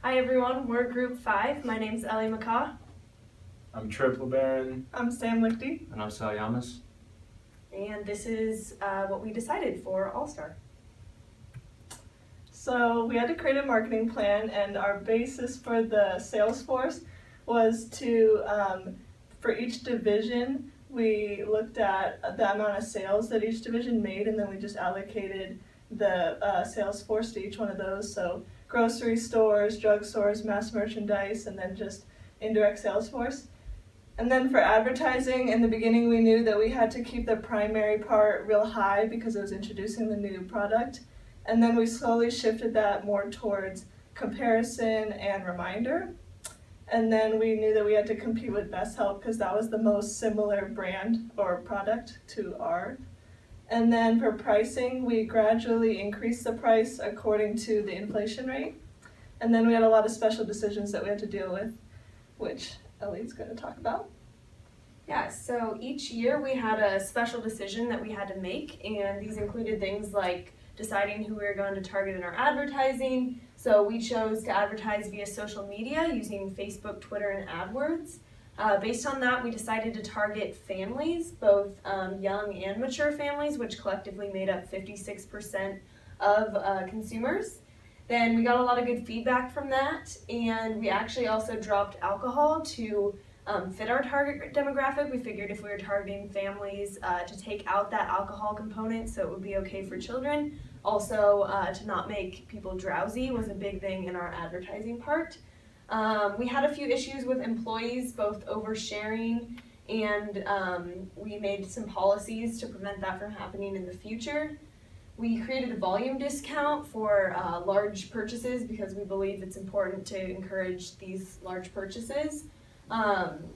Hi everyone, we're Group 5. My name's Ellie McCaw. I'm Trip LeBaron. I'm Sam Lichty. And I'm Sal Yamas. And this is what we decided for All-Star. So we had to create a marketing plan, and our basis for the sales force was to, for each division, we looked at the amount of sales that each division made, and then we just allocated the sales force to each one of those. So grocery stores, drugstores, mass merchandise, and then just indirect sales force. And then for advertising, in the beginning we knew that we had to keep the primary part real high because it was introducing the new product. And then we slowly shifted that more towards comparison and reminder. And then we knew that we had to compete with Best Help because that was the most similar brand or product to ours. And then for pricing, we gradually increased the price according to the inflation rate. And then we had a lot of special decisions that we had to deal with, which Ellie's going to talk about. Yeah, so each year we had a special decision that we had to make, and these included things like deciding who we were going to target in our advertising. So we chose to advertise via social media using Facebook, Twitter, and AdWords. Based on that, we decided to target families, both young and mature families, which collectively made up 56% of consumers. Then we got a lot of good feedback from that, and we actually also dropped alcohol to fit our target demographic. We figured if we were targeting families to take out that alcohol component so it would be okay for children. Also, to not make people drowsy was a big thing in our advertising part. We had a few issues with employees, both oversharing, and we made some policies to prevent that from happening in the future. We created a volume discount for large purchases because we believe it's important to encourage these large purchases.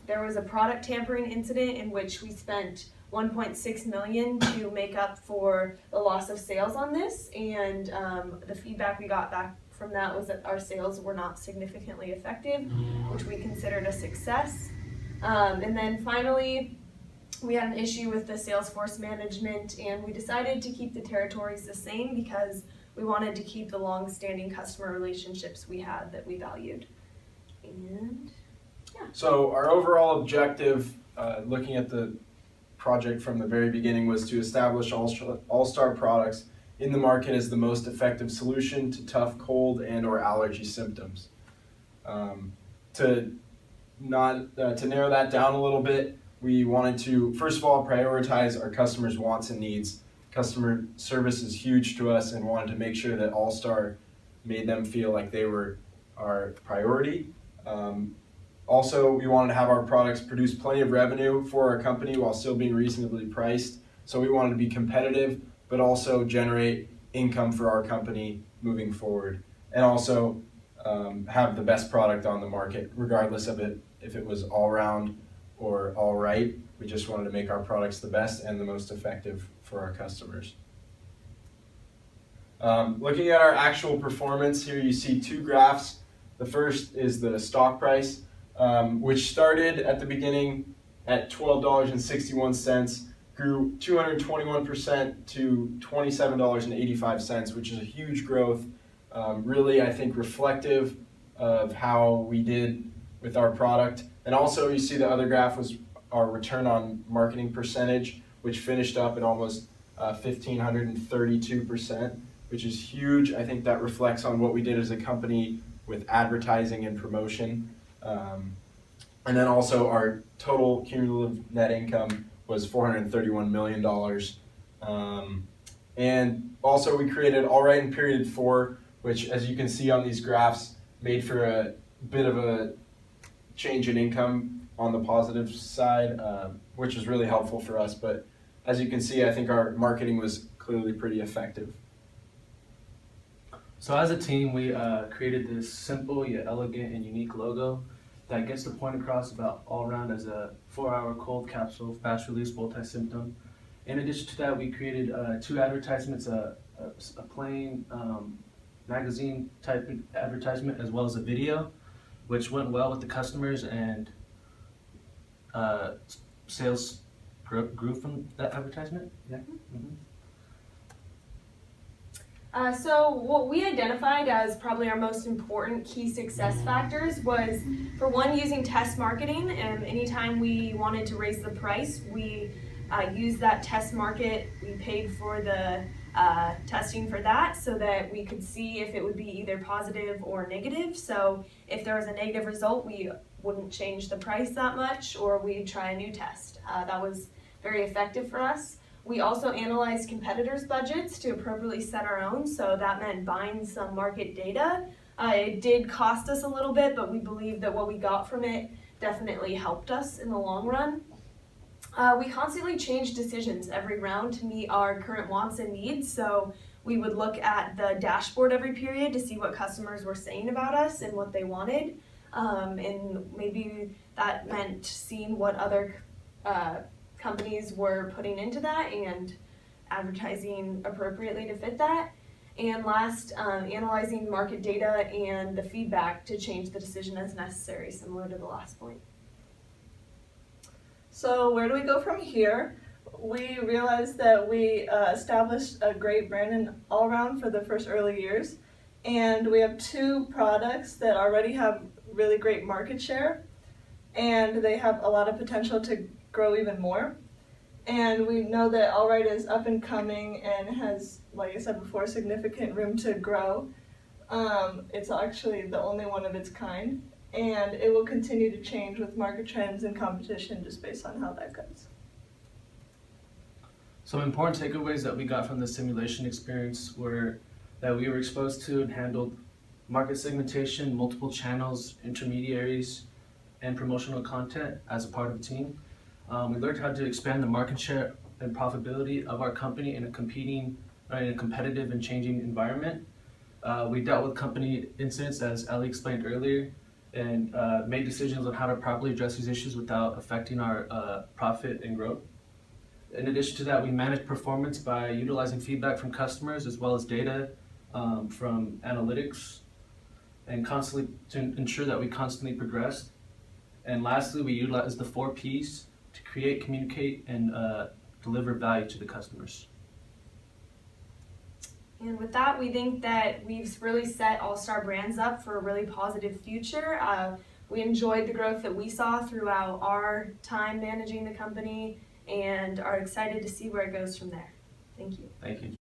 There was a product tampering incident in which we spent $1.6 million to make up for the loss of sales on this, and the feedback we got back from that was that our sales were not significantly effective, which we considered a success. And then finally, we had an issue with the Salesforce management, and we decided to keep the territories the same because we wanted to keep the long-standing customer relationships we had that we valued. And So our overall objective, looking at the project from the very beginning, was to establish All-Star products in the market as the most effective solution to tough cold and or allergy symptoms. To narrow that down a little bit, we wanted to, first of all, prioritize our customers' wants and needs. Customer service is huge to us, and wanted to make sure that All-Star made them feel like they were our priority. Also, we wanted to have our products produce plenty of revenue for our company while still being reasonably priced. So we wanted to be competitive, but also generate income for our company moving forward. And also have the best product on the market, regardless of it, if it was all round or all right. We just wanted to make our products the best and the most effective for our customers. Looking at our actual performance, here you see two graphs. The first is the stock price, which started at the beginning at $12.61, grew 221% to $27.85, which is a huge growth. Really, I think, reflective of how we did with our product. And also, you see the other graph was our return on marketing percentage, which finished up at almost 1,532%, which is huge. I think that reflects on what we did as a company with advertising and promotion. And then also our total cumulative net income was $431 million. And also we created All Right in period 4, which, as you can see on these graphs, made for a bit of a change in income on the positive side, which was really helpful for us. But as you can see, I think our marketing was clearly pretty effective. So as a team, we created this simple yet elegant and unique logo that gets the point across about All Round as a 4-hour cold capsule, fast release, multi-symptom. In addition to that, we created 2 advertisements, a plain magazine type advertisement as well as a video, which went well with the customers, and sales grew from that advertisement. Yeah. Mm-hmm. So what we identified as probably our most important key success factors was, for one, using test marketing. And anytime we wanted to raise the price, we used that test market. We paid for the testing for that so that we could see if it would be either positive or negative. So if there was a negative result, we wouldn't change the price that much, or we'd try a new test. That was very effective for us. We also analyzed competitors' budgets to appropriately set our own, so that meant buying some market data. It did cost us a little bit, but we believe that what we got from it definitely helped us in the long run. We constantly changed decisions every round to meet our current wants and needs, so we would look at the dashboard every period to see what customers were saying about us and what they wanted, and maybe that meant seeing what other companies were putting into that and advertising appropriately to fit that. And last, analyzing market data and the feedback to change the decision as necessary, similar to the last point. So where do we go from here? We realized that we established a great brand in all around for the first early years, and we have 2 products that already have really great market share, and they have a lot of potential to grow even more. And we know that Allright is up and coming and has, like I said before, significant room to grow. It's actually the only one of its kind, and it will continue to change with market trends and competition just based on how that goes. Some important takeaways that we got from the simulation experience were that we were exposed to and handled market segmentation, multiple channels, intermediaries, and promotional content as a part of the team. We learned how to expand the market share and profitability of our company in a competitive and changing environment. We dealt with company incidents, as Ellie explained earlier, and made decisions on how to properly address these issues without affecting our profit and growth. In addition to that, we managed performance by utilizing feedback from customers as well as data from analytics, and constantly to ensure that we constantly progressed. And lastly, we utilized the 4 Ps to create, communicate, and deliver value to the customers. And with that, we think that we've really set All Star Brands up for a really positive future. We enjoyed the growth that we saw throughout our time managing the company and are excited to see where it goes from there. Thank you. Thank you.